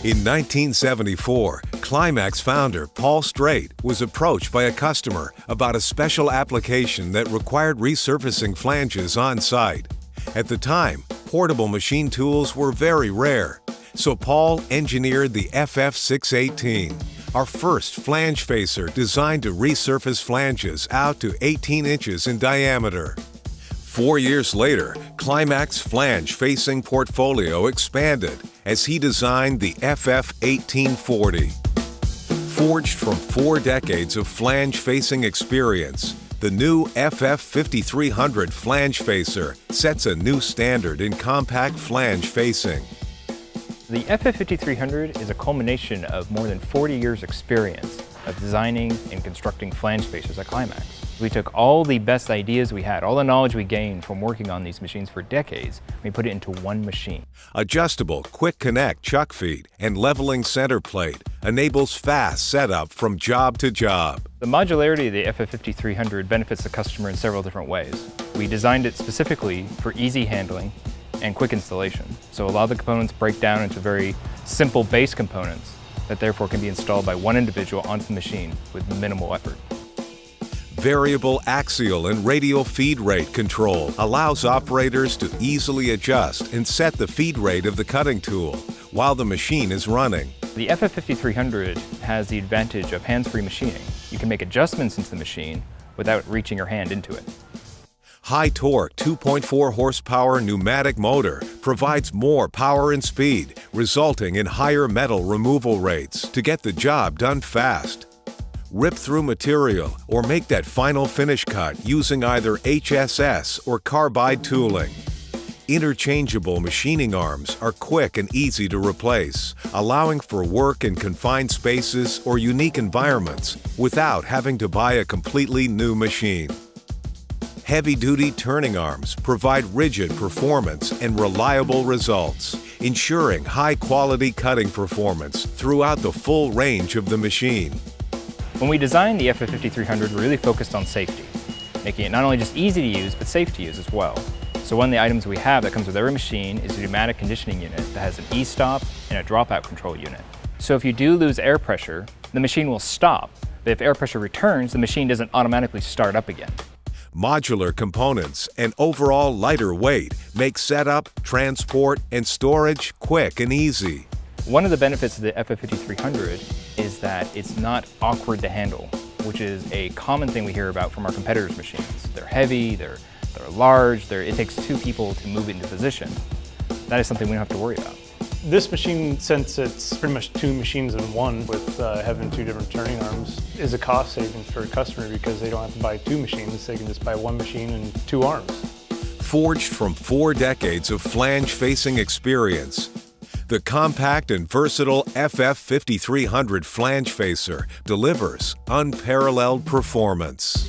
In 1974, Climax founder Paul Strait was approached by a customer about a special application that required resurfacing flanges on site. At the time, portable machine tools were very rare, so Paul engineered the FF618, our first flange facer designed to resurface flanges out to 18 inches in diameter. 4 years later, Climax flange facing portfolio expanded as he designed the FF1840. Forged from 4 decades of flange facing experience, the new FF5300 Flange Facer sets a new standard in compact flange facing. The FF5300 is a culmination of more than 40 years' experience of designing and constructing flange facers at Climax. We took all the best ideas we had, all the knowledge we gained from working on these machines for decades, and we put it into one machine. Adjustable quick connect chuck feed and leveling center plate enables fast setup from job to job. The modularity of the FF5300 benefits the customer in several different ways. We designed it specifically for easy handling and quick installation. So a lot of the components break down into very simple base components that therefore can be installed by one individual onto the machine with minimal effort. Variable axial and radial feed rate control allows operators to easily adjust and set the feed rate of the cutting tool while the machine is running. The FF5300 has the advantage of hands-free machining. You can make adjustments into the machine without reaching your hand into it. High torque 2.4 horsepower pneumatic motor provides more power and speed, resulting in higher metal removal rates to get the job done fast. Rip through material or make that final finish cut using either HSS or carbide tooling. Interchangeable machining arms are quick and easy to replace, allowing for work in confined spaces or unique environments without having to buy a completely new machine. Heavy-duty turning arms provide rigid performance and reliable results, ensuring high-quality cutting performance throughout the full range of the machine. When we designed the FF5300, we really focused on safety, making it not only just easy to use, but safe to use as well. So one of the items we have that comes with every machine is a pneumatic conditioning unit that has an e-stop and a dropout control unit. So if you do lose air pressure, the machine will stop, but if air pressure returns, the machine doesn't automatically start up again. Modular components and overall lighter weight make setup, transport, and storage quick and easy. One of the benefits of the FF5300 is that it's not awkward to handle, which is a common thing we hear about from our competitors' machines. They're heavy, they're large, it takes 2 people to move it into position. That is something we don't have to worry about. This machine, since it's pretty much 2 machines in one with having 2 different turning arms, is a cost savings for a customer because they don't have to buy 2 machines, they can just buy 1 machine and 2 arms. Forged from 4 decades of flange facing experience, the compact and versatile FF5300 Flange Facer delivers unparalleled performance.